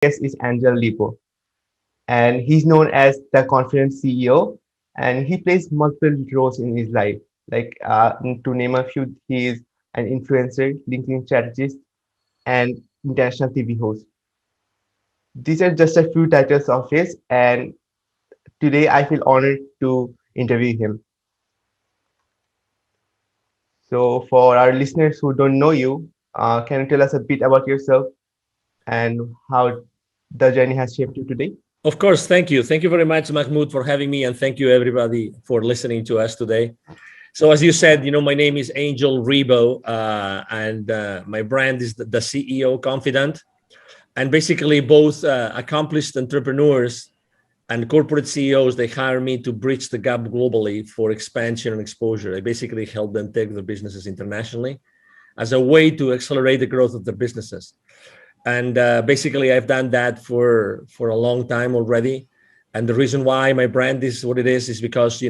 guest is Angel Ribo, and he's known as the Confident CEO, and he plays multiple roles in his life. To name a few, he is an influencer, LinkedIn strategist, and international TV host. These are just a few titles of his, and today I feel honored to interview him. So, for our listeners who don't know you, can you tell us a bit about yourself and how the journey has shaped you today? Of course, thank you. Thank you very much, Mahmoud, for having me, and thank you everybody for listening to us today. So, as you said, my name is Angel Ribo, and my brand is the CEO Confidant. And basically, both accomplished entrepreneurs and corporate CEOs, they hire me to bridge the gap globally for expansion and exposure. I basically help them take their businesses internationally as a way to accelerate the growth of their businesses. And basically, I've done that for a long time already. And the reason why my brand is what it is because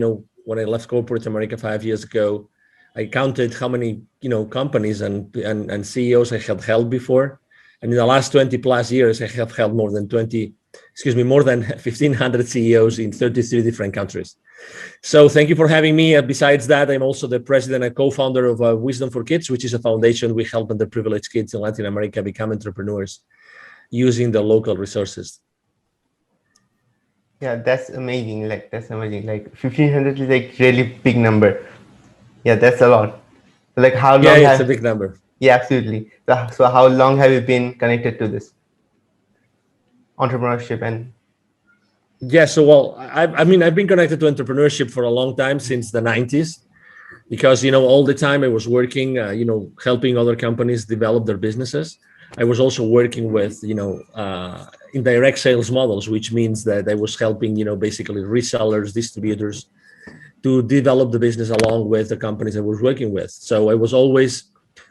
when I left corporate America 5 years ago, I counted how many companies and CEOs I had held before, and in the last 20 plus years, I have held more than 1,500 CEOs in 33 different countries. So thank you for having me. Besides that, I'm also the president and co-founder of Wisdom for Kids, which is a foundation we help underprivileged kids in Latin America become entrepreneurs using the local resources. Yeah, that's amazing. That's amazing. 1,500 is really big number. Yeah, that's a lot. How Yeah, long it's a have? big number. Yeah, absolutely. So how long have you been connected to this entrepreneurship and? Yeah, so well, I've been connected to entrepreneurship for a long time, since the 90s, because all the time I was working, helping other companies develop their businesses. I was also working with indirect sales models, which means that I was helping basically resellers, distributors, to develop the business along with the companies I was working with. So I was always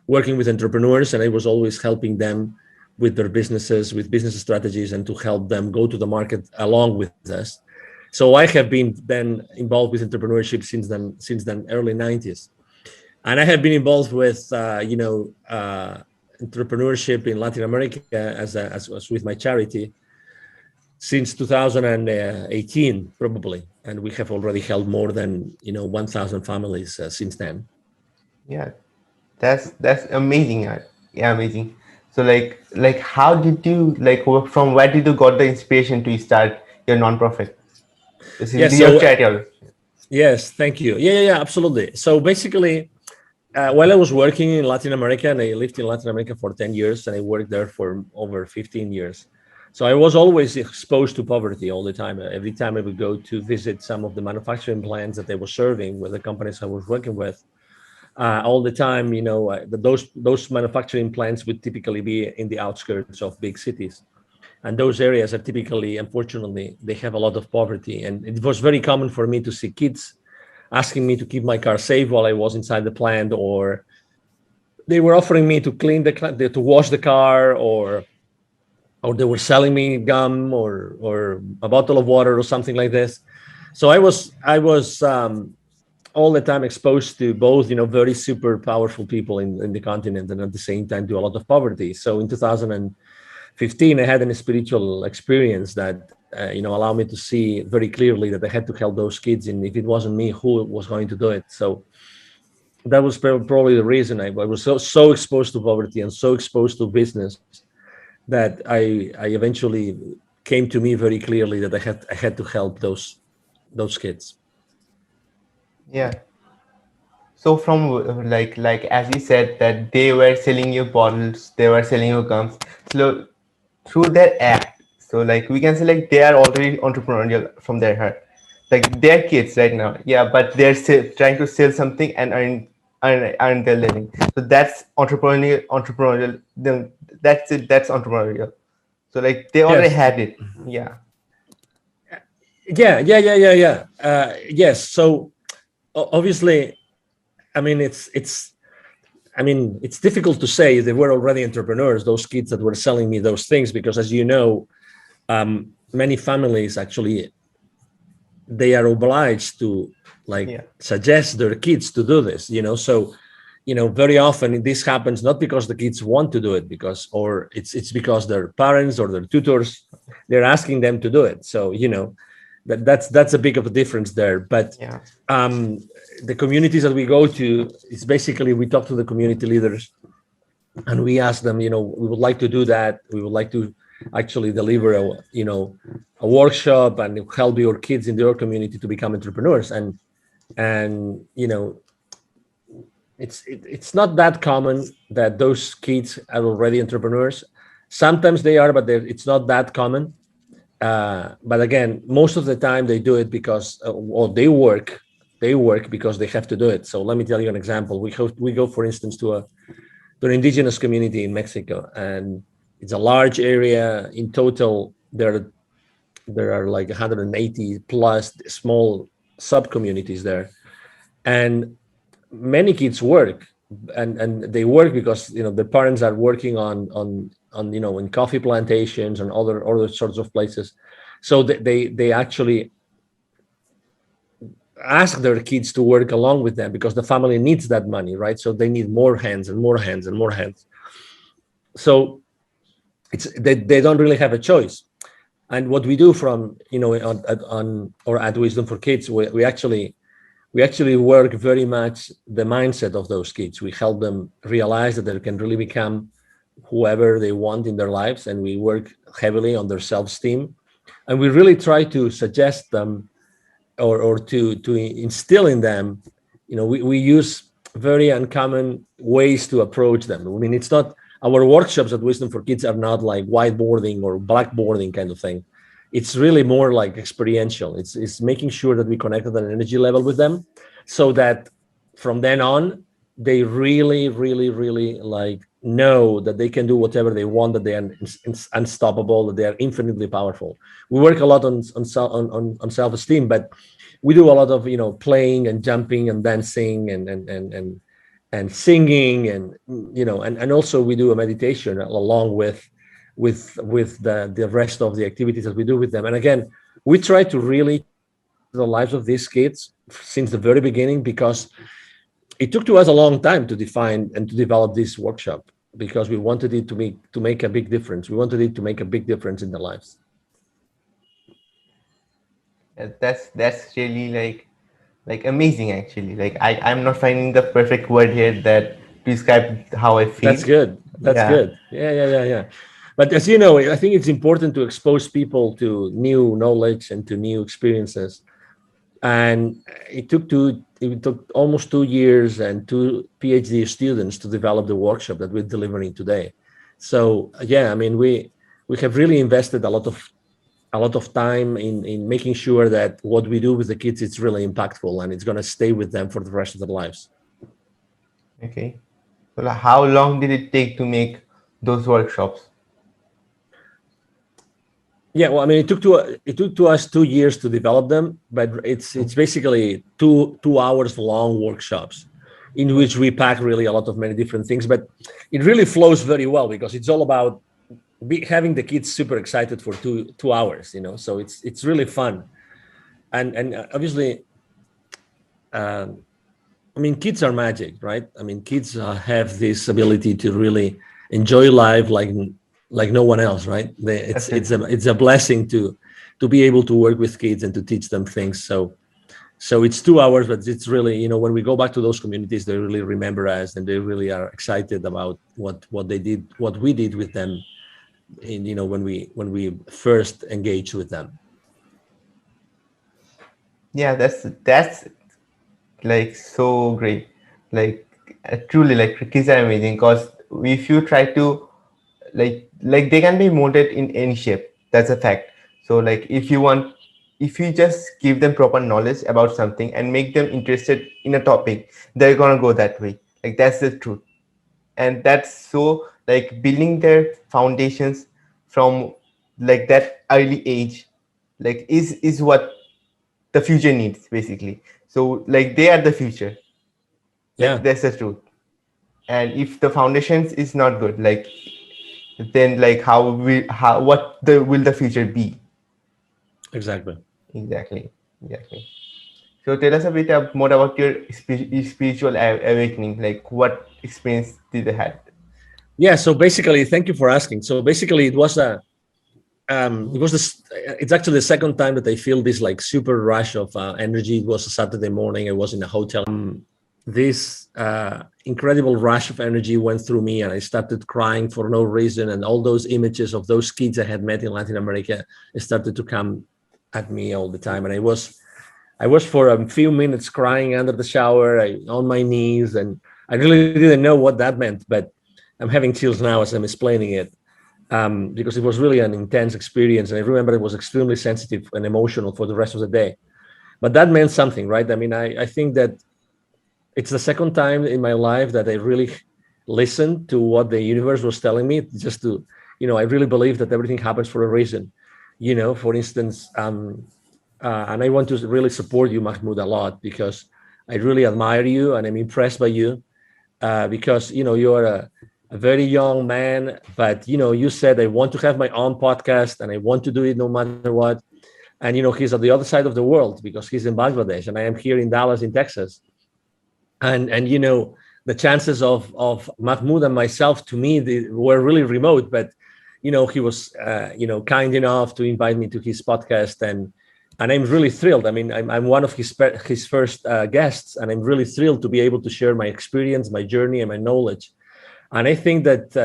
working with entrepreneurs, and I was always helping them with their businesses, with business strategies, and to help them go to the market along with us. So I have been then involved with entrepreneurship since then early 90s. And I have been involved with entrepreneurship in Latin America as with my charity since 2018 probably, and we have already helped more than 1,000 families since then. Yeah, that's amazing. Yeah, amazing. So how did you from where did you got the inspiration to start your nonprofit? This Yeah, is your so charity. yes, thank you. Yeah, absolutely. So basically, while I was working in Latin America, and I lived in Latin America for 10 years, and I worked there for over 15 years. So I was always exposed to poverty all the time. Every time I would go to visit some of the manufacturing plants that they were serving with the companies I was working with, all the time, those manufacturing plants would typically be in the outskirts of big cities. And those areas are typically, unfortunately, they have a lot of poverty. And it was very common for me to see kids asking me to keep my car safe while I was inside the plant, or they were offering me to clean to wash the car, or they were selling me gum or a bottle of water or something like this. So I was all the time exposed to both, very super powerful people in the continent, and at the same time to a lot of poverty. So in 2015, I had a spiritual experience that allowed me to see very clearly that I had to help those kids, and if it wasn't me, who was going to do it? So that was probably the reason I was so exposed to poverty and so exposed to business that I eventually came to me very clearly that I had to help those kids. Yeah. So from as you said that they were selling you bottles, they were selling you gums. So through their act, so we can say they are already entrepreneurial from their heart. They're kids right now, yeah, but they're still trying to sell something and earn their living. So that's entrepreneurial. Then that's it. That's entrepreneurial. So they already Yes. had it. Yeah. Yeah. Yes. So obviously, I mean, it's difficult to say they were already entrepreneurs, those kids that were selling me those things, because as you know, many families actually, they are obliged to Yeah. suggest their kids to do this, so very often this happens not because the kids want to do it, because or it's because their parents or their tutors, they're asking them to do it. So that's a big of a difference there. But Yeah. um, the communities that we go to, it's basically we talk to the community leaders and we ask them, we would like to do that. We would like to actually deliver a workshop and help your kids in your community to become entrepreneurs. And it's not that common that those kids are already entrepreneurs. Sometimes they are, but it's not that common. But again, most of the time they do it because, or they work because they have to do it. So let me tell you an example. We go, for instance, to an indigenous community in Mexico, and it's a large area. In total, there are like 180 plus small sub communities there, and many kids work, and they work because the parents are working on in coffee plantations and other sorts of places. So they actually ask their kids to work along with them because the family needs that money, right? So they need more hands and more hands and more hands. So they don't really have a choice. And what we do from on or at Wisdom for Kids, we actually work very much the mindset of those kids. We help them realize that they can really become whoever they want in their lives, and we work heavily on their self-esteem. And we really try to suggest them, or to instill in them. We use very uncommon ways to approach them. I mean, it's not, our workshops at Wisdom for Kids are not like whiteboarding or blackboarding kind of thing. It's really more like experiential. It's making sure that we connect at an energy level with them, so that from then on they really, really, really like know that they can do whatever they want, that they are unstoppable, that they are infinitely powerful. We work a lot on self-esteem, but we do a lot of playing and jumping and dancing and singing, and also we do a meditation along with the rest of the activities that we do with them. And again, we try to really the lives of these kids since the very beginning, because it took to us a long time to define and to develop this workshop, because we wanted it to make a big difference. We wanted it to make a big difference in their lives. That's really like amazing actually. Like I'm not finding the perfect word here that to describe how I That's feel. good. That's Yeah. good. Yeah, yeah, yeah, yeah. But as you know, I think it's important to expose people to new knowledge and to new experiences. And it took almost 2 years and two PhD students to develop the workshop that we're delivering today. So yeah, I mean, we have really invested a lot of time in making sure that what we do with the kids is really impactful and it's going to stay with them for the rest of their lives. Okay. So like, how long did it take to make those workshops? Yeah, well, I mean, it took to us 2 years to develop them, but it's basically two hours long workshops in which we pack really a lot of many different things. But it really flows very well because it's all about having the kids super excited for two hours. So it's really fun, and obviously, um, I mean, kids are magic, right? I mean, kids have this ability to really enjoy life like no one else, right? It's a blessing to be able to work with kids and to teach them things. So it's 2 hours, but it's really, when we go back to those communities, they really remember us and they really are excited about what they did, what we did with them, in when we first engaged with them. Yeah, that's like so great. Like truly, like kids are amazing because if you try to like they can be molded in any shape. That's a fact. So like if you just give them proper knowledge about something and make them interested in a topic, they're gonna go that way. Like that's the truth. And that's so like building their foundations from like that early age like is what the future needs basically. So like they are the future. Yeah, That's the truth. And if the foundations is not good, like then like how what the will the future be? exactly. Exactly. Exactly. So tell us a bit more about your spiritual awakening. Like what experience did you had? Yeah. So basically, thank you for asking. So basically, it was this. It's actually the second time that I feel this like super rush of energy. It was a Saturday morning. I was in a hotel. This incredible rush of energy went through me, and I started crying for no reason. And all those images of those kids I had met in Latin America started to come at me all the time. And I was for a few minutes crying under the shower, on my knees, and I really didn't know what that meant. But I'm having chills now as I'm explaining it, because it was really an intense experience, and I remember it was extremely sensitive and emotional for the rest of the day. But that meant something, right? I mean, I think that it's the second time in my life that I really listened to what the universe was telling me. Just to, I really believe that everything happens for a reason. For instance, and I want to really support you, Mahmoud, a lot, because I really admire you and I'm impressed by you, because you are a very young man, but you said I want to have my own podcast and I want to do it no matter what. And he's at the other side of the world because he's in Bangladesh and I am here in Dallas, in Texas. And the chances of Mahmoud and myself, to me, they were really remote. But he was kind enough to invite me to his podcast, and I'm really thrilled. I mean, I'm one of his first guests, and I'm really thrilled to be able to share my experience, my journey, and my knowledge. And I think that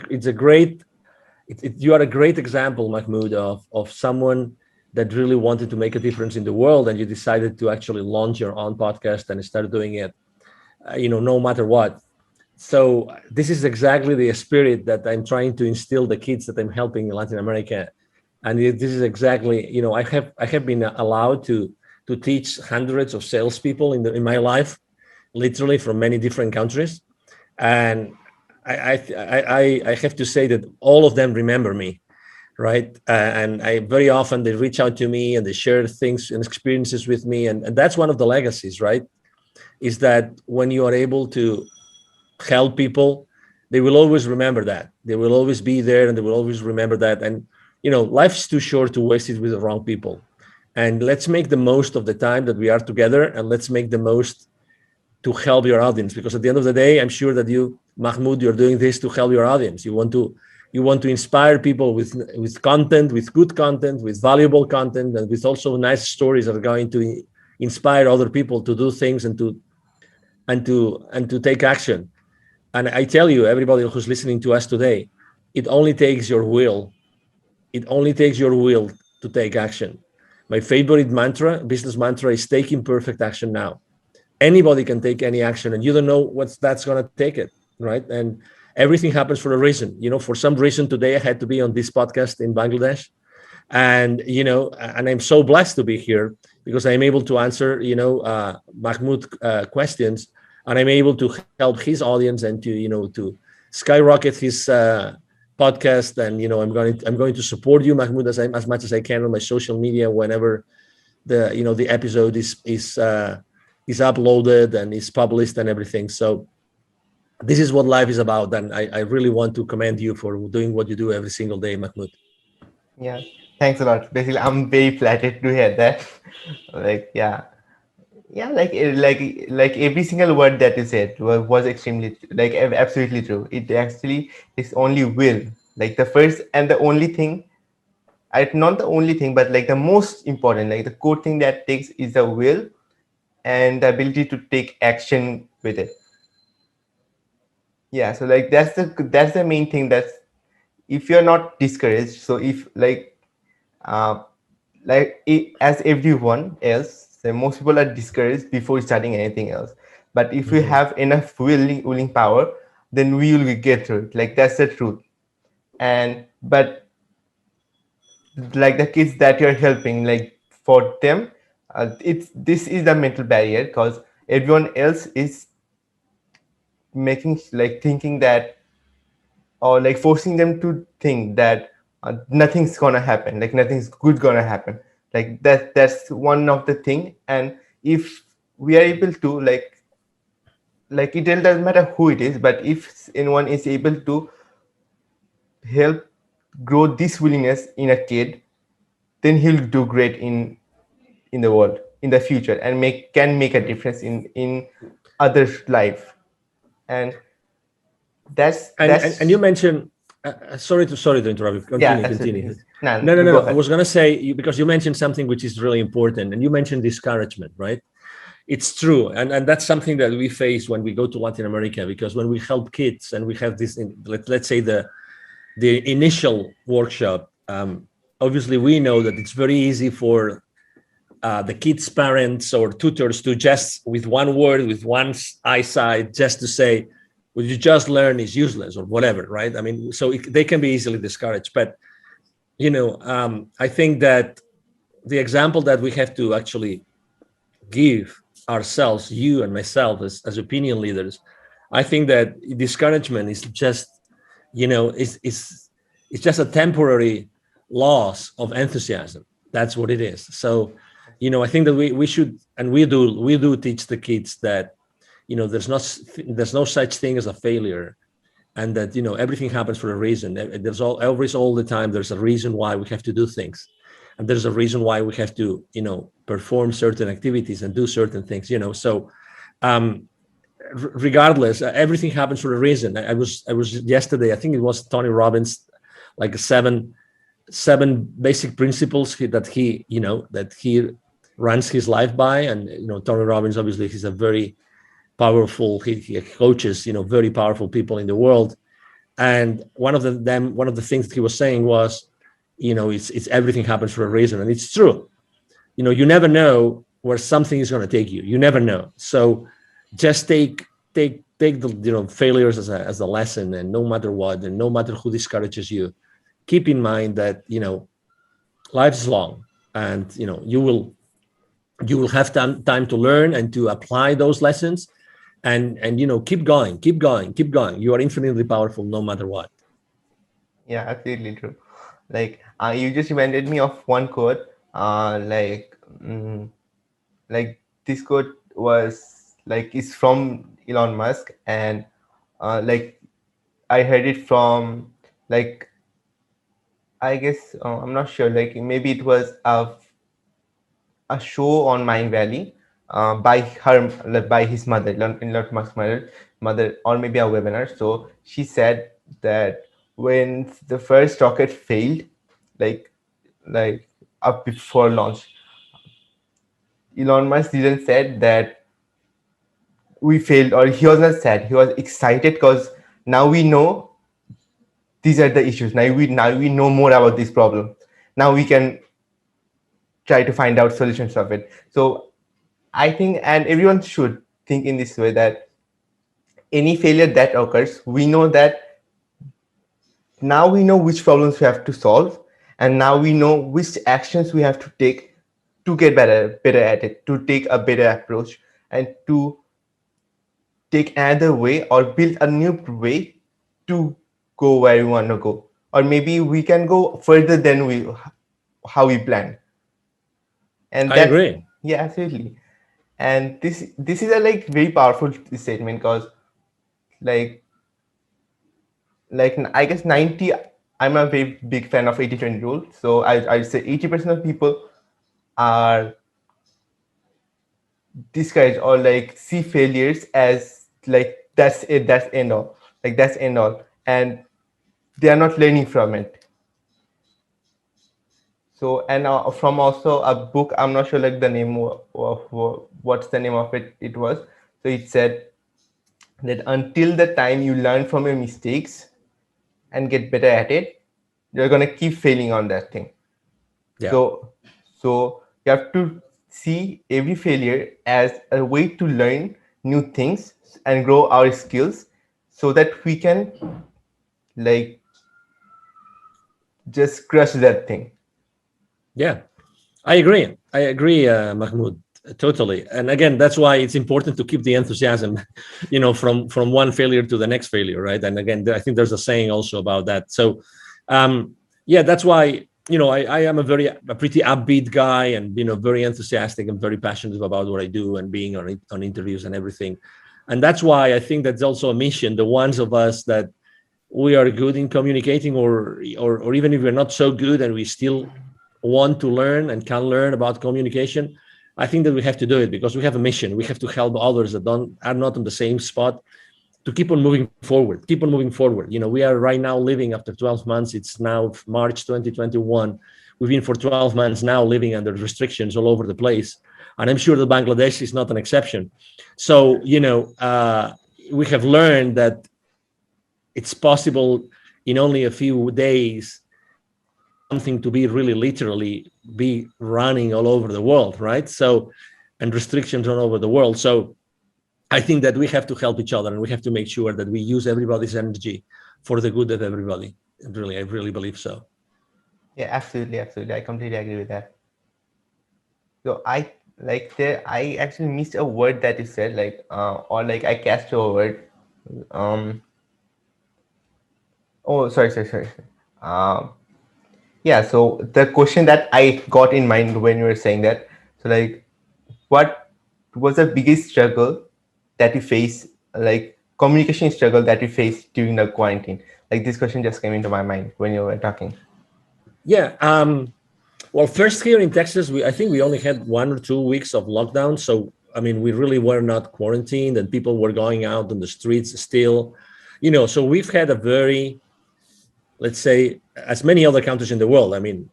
it's a great you are a great example, Mahmoud, of someone that really wanted to make a difference in the world, and you decided to actually launch your own podcast and start doing it, no matter what. So this is exactly the spirit that I'm trying to instill the kids that I'm helping in Latin America, and this is exactly, I have been allowed to teach hundreds of salespeople in my life, literally from many different countries, and I have to say that all of them remember me, right? And I very often they reach out to me and they share things and experiences with me, and that's one of the legacies, right? Is that when you are able to help people, they will always remember that. They will always be there, and they will always remember that. And life's too short to waste it with the wrong people. And let's make the most of the time that we are together, and let's make the most to help your audience, because at the end of the day, I'm sure that you, Mahmoud, you're doing this to help your audience. You want to inspire people with content, with good content, with valuable content, and with also nice stories that are going to inspire other people to do things and to take action. And I tell you, everybody who's listening to us today, it only takes your will. It only takes your will to take action. My favorite business mantra, is taking perfect action now. Anybody can take any action, and you don't know what's that's going to take it, right? And everything happens for a reason. For some reason today I had to be on this podcast in Bangladesh, and I'm so blessed to be here because I'm able to answer Mahmoud questions, and I'm able to help his audience and to skyrocket his podcast. And I'm going to support you, Mahmoud, as much as I can on my social media whenever the episode is uploaded and is published and everything. So this is what life is about, and I really want to commend you for doing what you do every single day, Mahmoud. Yeah, thanks a lot. Basically, I'm very flattered to hear that. Like, yeah, yeah, like every single word that you said was extremely like absolutely true. It actually is only will, like the first and the only thing. Not the only thing, but like the most important, like the core thing that takes is the will and the ability to take action with it. Yeah, so like that's the main thing. That's if you're not discouraged. So if uh, as everyone else, so most people are discouraged before starting anything else. But if we Mhm. have enough willing power, then we will get through it. Like that's the truth. And but like the kids that you're helping, like for them, it's this is the mental barrier because everyone else is making like thinking that or like forcing them to think that nothing's gonna happen, like nothing's good gonna happen, like that's one of the thing. And if we are able to like it doesn't matter who it is, but if anyone is able to help grow this willingness in a kid, then he'll do great in the world in the future, and make a difference in others' life. And And you that's mentioned, sorry to interrupt you. yeah, Continue, absolutely. continue. Nah, No, no, you no, go no. I ahead. was gonna say because you mentioned something which is really important, and you mentioned discouragement, right? It's true, and that's something that we face when we go to Latin America, because when we help kids and we have this, let's say the initial workshop, obviously we know that it's very easy for the kids' parents or tutors to just with one word, with one eyesight, just to say, "What you just learn is useless" or whatever, right? I mean, so they can be easily discouraged. But I think that the example that we have to actually give ourselves, you and myself, as opinion leaders, I think that discouragement is just, it's just a temporary loss of enthusiasm. That's what it is. So, I think that we should, and we do teach the kids that, there's no such thing as a failure, and that everything happens for a reason. There's always, all the time, there's a reason why we have to do things, and there's a reason why we have to perform certain activities and do certain things. So um regardless, everything happens for a reason. I was yesterday, I think it was Tony Robbins, like seven basic principles that he runs his life by. And Tony Robbins, obviously, he's a very powerful, he coaches very powerful people in the world. And one of the things that he was saying was, it's everything happens for a reason. And it's true. You never know where something is going to take you. You never know. So just take the failures as a lesson, and no matter what, and no matter who discourages you, keep in mind that life is long, and you will have time to learn and to apply those lessons. And keep going, keep going, keep going. You are infinitely powerful no matter what. Yeah, absolutely true. Like, you just reminded me of one quote. Like this quote was like it's from Elon Musk, and like I heard it from, like, I guess, I'm not sure. Like maybe it was a show on Mind Valley, by her, like, by his mother, Elon Musk's mother, or maybe a webinar. So she said that when the first rocket failed, like like up before launch, Elon Musk didn't said that we failed, or he was not sad. He was excited because now we know these are the issues. Now we know more about this problem. Now we can try to find out solutions of it. So I think, and everyone should think in this way, that any failure that occurs, we know that now we know which problems we have to solve, and now we know which actions we have to take to get better at it, to take a better approach, and to take another way, or build a new way to go where we want to go, or maybe we can go further than we how we plan. And I that's, agree. yeah, absolutely. And this is a like very powerful statement, because like I guess 90, I'm a very big fan of 80/20 rule. So I'd say 80% of people are discouraged, or like see failures as like that's it, that's end all, like that's end all, and they are not learning from it. So, and from also a book, I'm not sure like the name of what's the name of it was. So it said that until the time you learn from your mistakes and get better at it, you're gonna keep failing on that thing. Yeah. So so you have to see every failure as a way to learn new things and grow our skills, so that we can like just crush that thing. Yeah, I agree, Mahmoud, totally. And again, that's why it's important to keep the enthusiasm, from one failure to the next failure, right? And again, I think there's a saying also about that. So, yeah, that's why I am a pretty upbeat guy, and very enthusiastic and very passionate about what I do, and being on interviews and everything. And that's why I think that's also a mission. The ones of us that we are good in communicating, or even if we're not so good, and we still want to learn and can learn about communication, I think that we have to do it because we have a mission. We have to help others that don't are not on the same spot to keep on moving forward, keep on moving forward. We are right now living after 12 months. It's now March 2021. We've been for 12 months now living under restrictions all over the place. And I'm sure that Bangladesh is not an exception. So, we have learned that it's possible in only a few days for something to be really literally be running all over the world, right? So, and restrictions all over the world. So, I think that we have to help each other and we have to make sure that we use everybody's energy for the good of everybody. Really, I really believe so. Yeah, absolutely, absolutely. I completely agree with that. So I actually missed a word that you said, or like I cast a word. Um, oh, sorry. Um, yeah. So the question that I got in mind when you were saying that, so like, what was the biggest struggle that you face, like communication struggle that you faced during the quarantine? Like this question just came into my mind when you were talking. Yeah. Well, first here in Texas, I think we only had 1 or 2 weeks of lockdown. So, I mean, we really were not quarantined and people were going out on the streets still, so we've had a very, let's say, as many other countries in the world. I mean,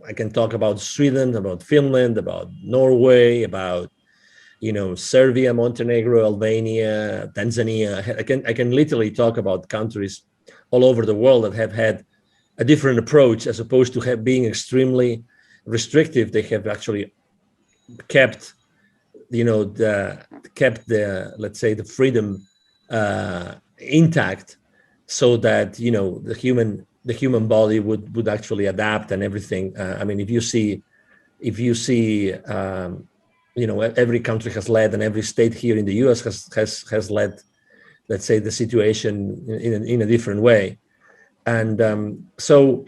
I can talk about Sweden, about Finland, about Norway, about Serbia, Montenegro, Albania, Tanzania. I can literally talk about countries all over the world that have had a different approach as opposed to being extremely restrictive. They have actually kept, the let's say the freedom intact, so that the human body would actually adapt and everything. I mean, if you see every country has led, and every state here in the US has led, let's say, the situation in a different way. And so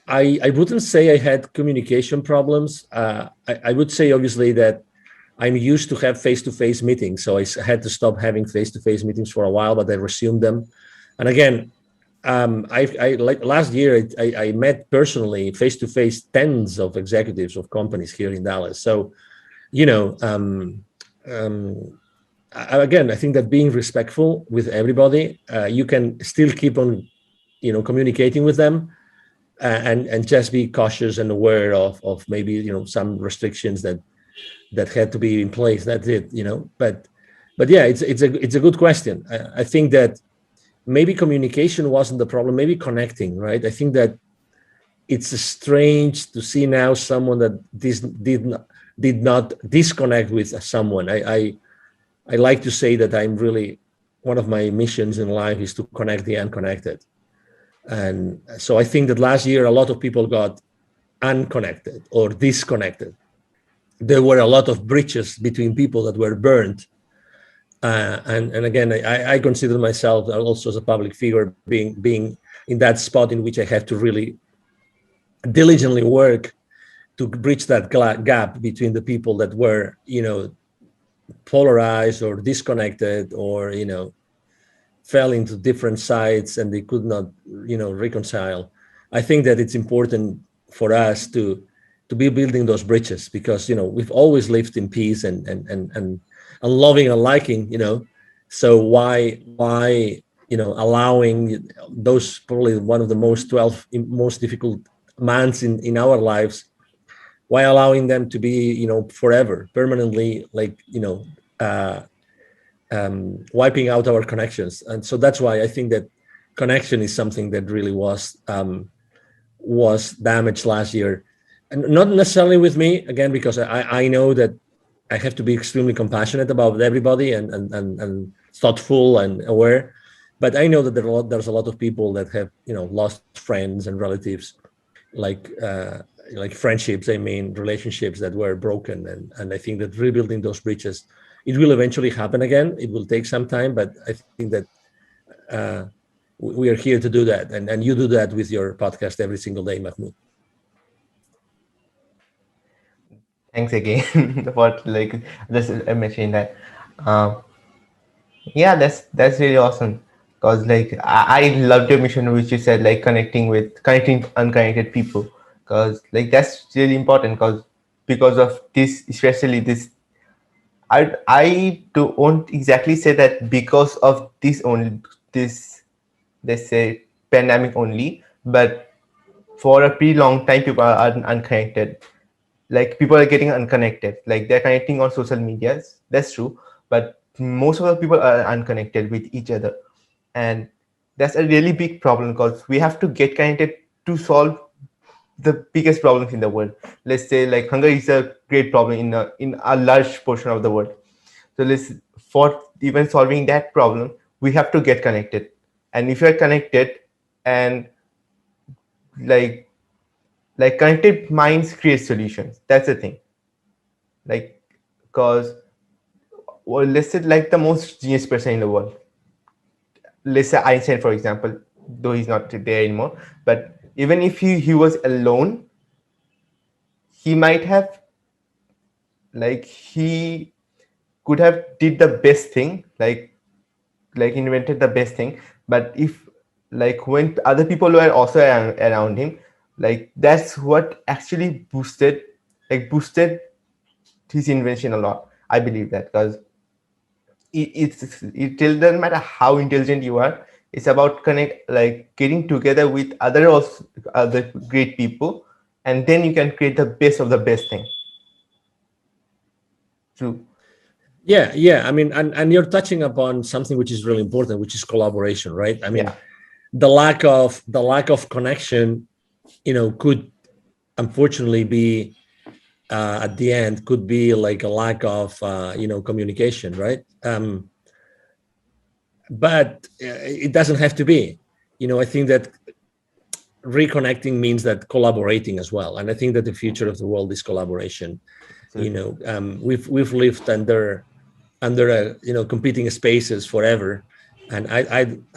I wouldn't say I had communication problems. I would say obviously that I'm used to have face-to-face meetings, so had to stop having face-to-face meetings for a while, but I resumed them. And again, I like last year, I met personally face-to-face tens of executives of companies here in Dallas. So, you know, again, I think that being respectful with everybody, you can still keep on, communicating with them, and just be cautious and aware of maybe some restrictions that had to be in place. That's it. But yeah, it's a good question. I think that maybe communication wasn't the problem. Maybe connecting, right? I think that it's strange to see now someone that did not disconnect with someone. I like to say that I'm really, one of my missions in life is to connect the unconnected. And so I think that last year a lot of people got unconnected or disconnected. There were a lot of bridges between people that were burned. And again, I consider myself also as a public figure being in that spot in which I have to really diligently work to bridge that gap between the people that were, polarized or disconnected, or, fell into different sides and they could not, reconcile. I think that it's important for us to be building those bridges, because, we've always lived in peace and loving and liking, so why allowing those, probably one of the most difficult months in our lives, why allowing them to be, forever, permanently, like, uh, wiping out our connections. And so that's why I think that connection is something that really was damaged last year, and not necessarily with me, again, because I know that I have to be extremely compassionate about everybody and thoughtful and aware. But I know that there's a lot of people that have, lost friends and relatives, like friendships, I mean, relationships that were broken. And I think that rebuilding those bridges, it will eventually happen again. It will take some time, but I think that uh, we are here to do that. And you do that with your podcast every single day, Mahmoud. Thanks again for like just mentioning that. Um, yeah, that's really awesome. Cause like I loved your mission, which you said, like connecting unconnected people. because like that's really important because of this, especially this. I don't exactly say that because of this only, this, let's say, pandemic only, but for a pretty long time people are unconnected. Like people are getting unconnected, like they're connecting on social medias, that's true, but most of the people are unconnected with each other. And that's a really big problem because we have to get connected to solve the biggest problems in the world. Let's say like hunger is a great problem in a large portion of the world. So let's, for even solving that problem, we have to get connected. And if you're connected, and like connected minds create solutions. That's the thing. Like, because, well, let's say like the most genius person in the world, let's say Einstein, for example, though he's not there anymore, but even if he was alone, he might have, like, he could have did the best thing, invented the best thing. But if, like, when other people were also around him, like that's what actually boosted his invention a lot. I believe that, because it doesn't matter how intelligent you are. It's about connect, like getting together with other great people, and then you can create the best of the best thing. True. Yeah, yeah. I mean, and you're touching upon something which is really important, which is collaboration, right? I mean, Yeah. the lack of connection, could unfortunately be at the end could be like a lack of communication, right? But it doesn't have to be. I think that reconnecting means that collaborating as well, and I think that the future of the world is collaboration. Absolutely. We've lived under competing spaces forever, and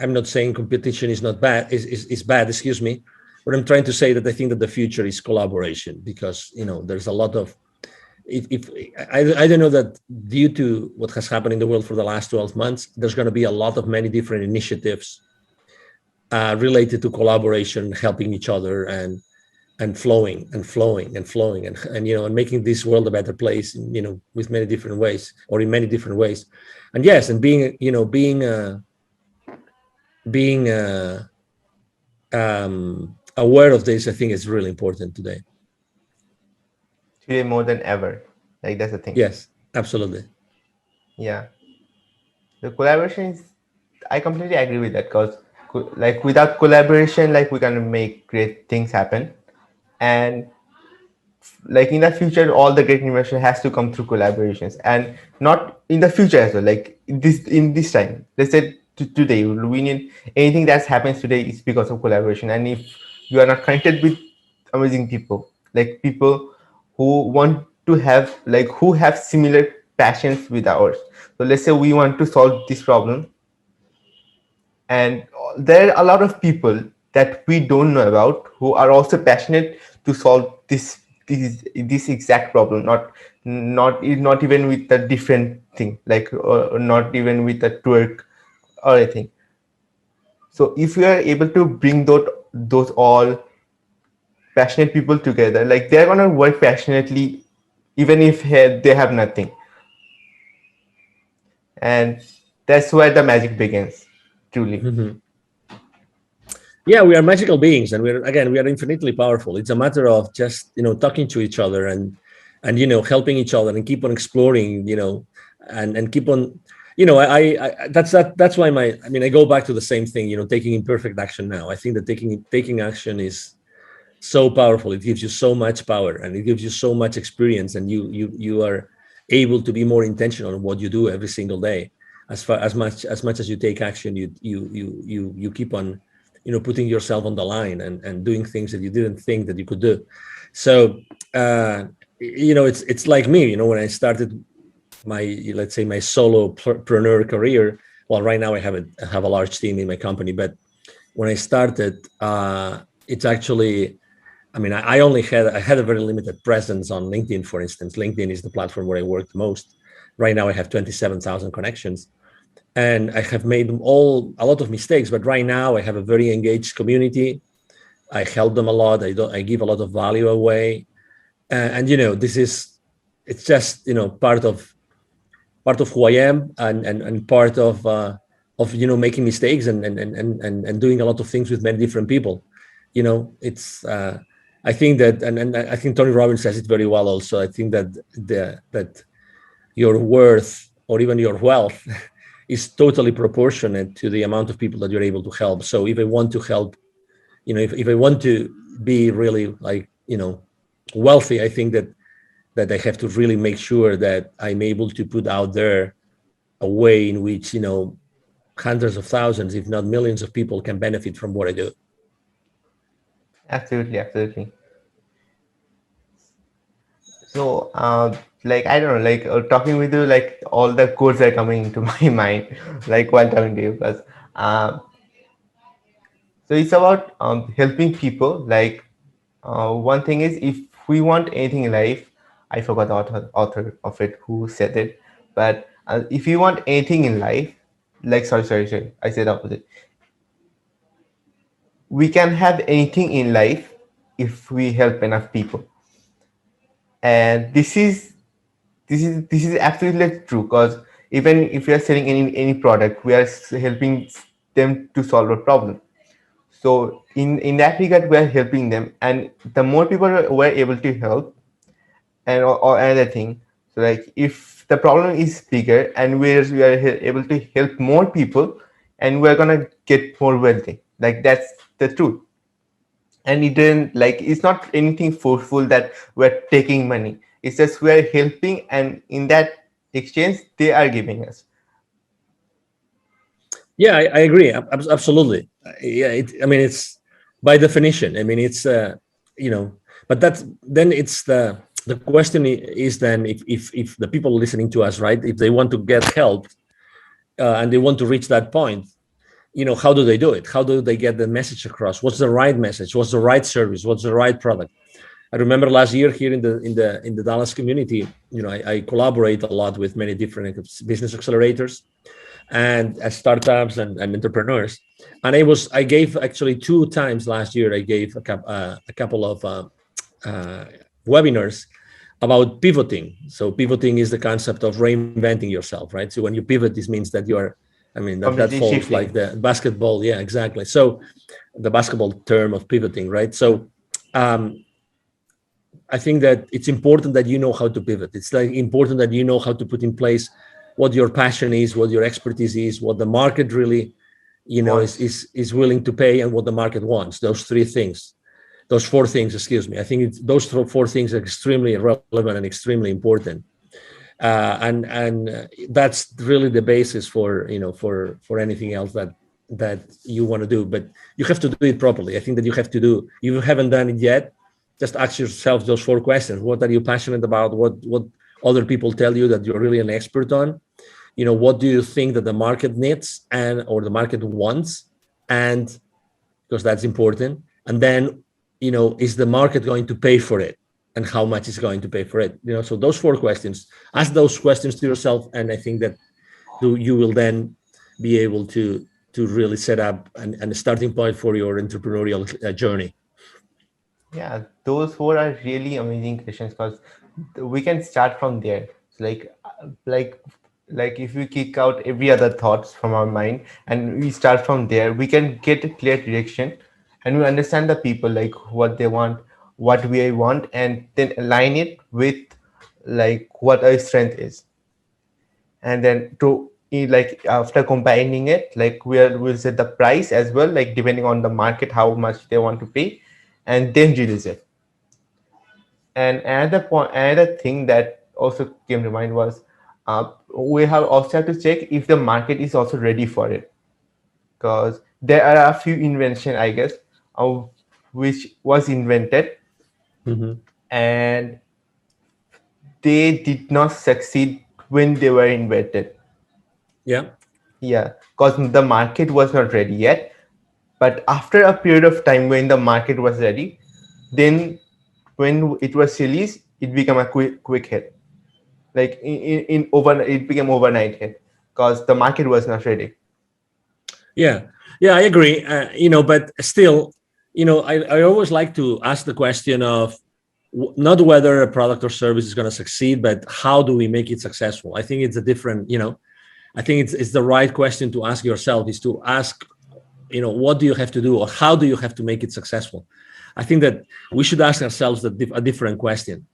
I'm not saying competition is not bad, is bad, excuse me, but I'm trying to say that I think that the future is collaboration, because there's a lot of, if I don't know, that due to what has happened in the world for the last 12 months, there's going to be a lot of many different initiatives related to collaboration, helping each other, and flowing and flowing and flowing, and making this world a better place, with many different ways, or in many different ways. And yes, and being aware of this, I think, is really important today. Today more than ever. Like that's the thing. Yes, absolutely. Yeah. The collaboration is, I completely agree with that, because like without collaboration, like we can make great things happen. And like in the future, all the great innovation has to come through collaborations, and not in the future as well, like in this time, let's say today we need anything that happens today is because of collaboration. And if you are not connected with amazing people, like people who want to have, like who have similar passions with ours, so let's say we want to solve this problem, and there are a lot of people that we don't know about who are also passionate to solve this exact problem, not even with a different thing, like, or not even with a twerk or anything. So if we are able to bring those all passionate people together, like they're gonna work passionately even if they have nothing. And that's where the magic begins, truly. Mhm. Yeah, we are magical beings, and we are infinitely powerful. It's a matter of just talking to each other, and helping each other, and keep on exploring, and keep on, that's why I go back to the same thing, taking imperfect action now. I think that taking action is so powerful. It gives you so much power, and it gives you so much experience, and you are able to be more intentional in what you do every single day. As much as you take action, you keep on putting yourself on the line, and doing things that you didn't think that you could do. So it's like me, when I started my, let's say, my solopreneur career. Well, right now I have a large team in my company, but when I started, it's actually, I had a very limited presence on LinkedIn, for instance. LinkedIn is the platform where I work the most. Right now I have 27,000 connections, and I have made a lot of mistakes, but right now I have a very engaged community. I help them a lot. I give a lot of value away, and this is, it's just part of who I am, and part of making mistakes, and doing a lot of things with many different people. It's I think that, and I think Tony Robbins says it very well also. I think that that your worth, or even your wealth, is totally proportionate to the amount of people that you're able to help. So if I want to help, if I want to be really, like, wealthy, I think that I have to really make sure that I'm able to put out there a way in which hundreds of thousands, if not millions, of people can benefit from what I do. Absolutely, absolutely. So, like I don't know, like talking with you, like all the codes are coming into my mind, like while talking to you, because so it's about helping people. Like one thing is, if we want anything in life, I forgot the author of it who said it, but if you want anything in life, like sorry, I said the opposite. We can have anything in life if we help enough people, and this is absolutely true, because even if we are selling any product, we are helping them to solve a problem. So in that regard, we are helping them, and the more people we're able to help, and or another thing, so like if the problem is bigger and we are able to help more people, and we're gonna get more wealthy, like that's the truth. And it didn't, like, it's not anything forceful that we're taking money, it's just we're helping, and in that exchange they are giving us. Yeah, I agree. Absolutely. Yeah, I mean, it's by definition. I mean, it's you know, but that's then it's the question is then, if the people listening to us, right, if they want to get help, and they want to reach that point, how do they do it? How do they get the message across? What's the right message? What's the right service? What's the right product? I remember last year here in the Dallas community, I collaborate a lot with many different business accelerators and startups and entrepreneurs. And I gave actually 2 times last year. I gave a couple of uh, webinars about pivoting. So pivoting is the concept of reinventing yourself, right? So when you pivot, this means that you are, I mean, that Completely falls like shifting. the basketball. Yeah, exactly. So the basketball term of pivoting, right? So um, I think that it's important that you know how to pivot. It's like important that you know how to put in place what your passion is, what your expertise is, what the market really, is Once. is willing to pay, and what the market wants. Those 4 things. Excuse me. I think those 4 things are extremely relevant and extremely important. And that's really the basis for for anything else that you want to do. But you have to do it properly. I think that you have to do. If you haven't done it yet, just ask yourself those 4 questions. What are you passionate about? What other people tell you that you're really an expert on? What do you think that the market needs, and or the market wants? And because that's important. And then, is the market going to pay for it? And how much is going to pay for it? So those 4 questions, ask those questions to yourself. And I think that you will then be able to really set up a starting point for your entrepreneurial journey. Yeah, those four are really amazing questions, because we can start from there. So like if we kick out every other thoughts from our mind and we start from there, we can get a clear direction, and we understand the people, like what they want, what we want, and then align it with like what our strength is. And then to like after combining it, like we'll set the price as well, like depending on the market how much they want to pay, and then release it. And another thing that also came to mind was we have also have to check if the market is also ready for it, because there are a few invention, I guess, of which was invented Mhm. and they did not succeed when they were invented. Yeah. Yeah, because the market was not ready yet. But after a period of time when the market was ready, then when it was released, it became a quick hit. Like in over, it became overnight hit because the market was not ready. Yeah, yeah, I agree. But still, I always like to ask the question of not whether a product or service is going to succeed, but how do we make it successful? I think it's a different, I think it's the right question to ask yourself, is to ask, what do you have to do, or how do you have to make it successful? I think that we should ask ourselves a different question.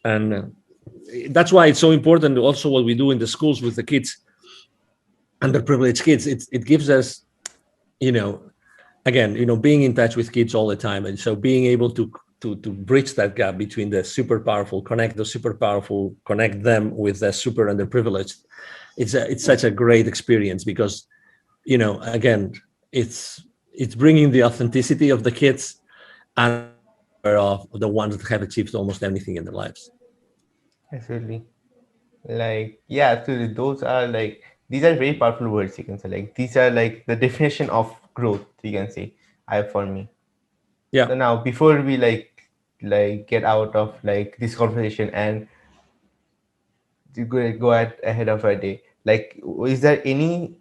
And that's why it's so important also what we do in the schools with the kids, underprivileged kids. It gives us, you know, again, being in touch with kids all the time. And so being able to bridge that gap between the super powerful, connect them with the super underprivileged. It's such a great experience because, again, it's bringing the authenticity of the kids and also the power of the ones that have achieved almost anything in their lives. Absolutely. Like, yeah, absolutely. Those are like, these are very powerful words, you can say. Like, these are like the definition of growth, you can say, I for me. So Yeah. now, before we like get out of like this conversation and to go ahead of our day, like, is there any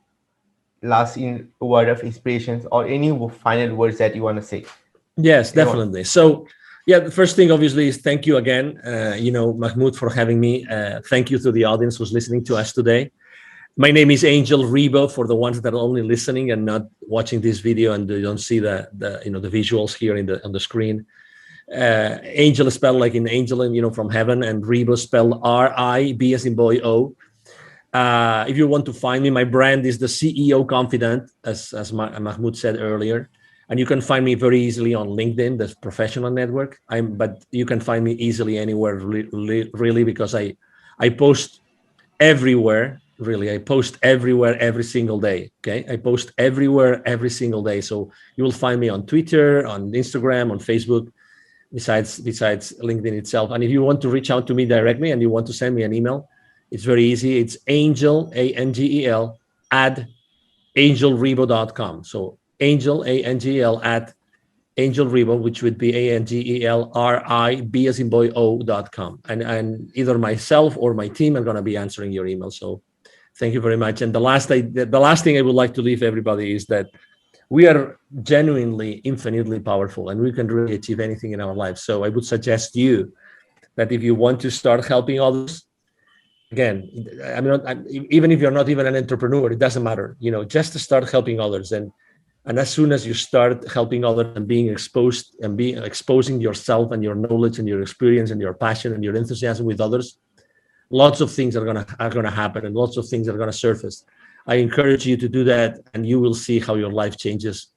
last word of inspirations or any final words that you want to say? Yes, You want, definitely. So, yeah, the first thing obviously is thank you again, Mahmoud, for having me. Thank you to the audience who's listening to us today. My name is Angel Ribo for the ones that are only listening and not watching this video and they don't see the visuals here on the screen. Angel is spelled like in angel and from heaven, and Ribo spelled R-I-B as in boy O. If you want to find me, my brand is the CEO Confidant, as Mahmoud said earlier. And you can find me very easily on LinkedIn, the professional network. But you can find me easily anywhere, really, because I post everywhere. Really, I post everywhere every single day. Okay, I post everywhere every single day. So you will find me on Twitter, on Instagram, on Facebook, besides LinkedIn itself. And if you want to reach out to me directly and you want to send me an email, it's very easy. It's Angel, Angel, at angelribo.com. So Angel, Angel, at angelribo, which would be ANGELRIB as in boy O.com. And either myself or my team are going to be answering your email. So thank you very much. And the last thing I would like to leave everybody is that we are genuinely infinitely powerful and we can really achieve anything in our lives. So I would suggest you that if you want to start helping others, again, I mean, even if you're not even an entrepreneur, it doesn't matter, just to start helping others. And as soon as you start helping others and being exposed and being exposing yourself and your knowledge and your experience and your passion and your enthusiasm with others, lots of things are gonna happen and lots of things are gonna surface. I encourage you to do that, and you will see how your life changes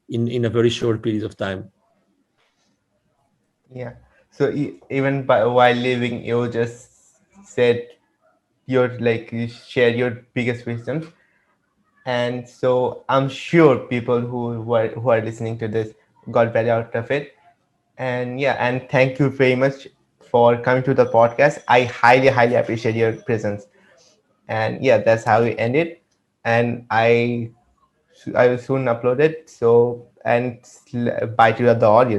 in a very short period of time. yeah. So even while living, you just said you share your biggest wisdom, and so I'm sure people who are listening to this got value out of it. And yeah, and thank you very much for coming to the podcast. I highly appreciate your presence. And yeah, that's how we end it. And I will soon upload it. So, and bye to the audience.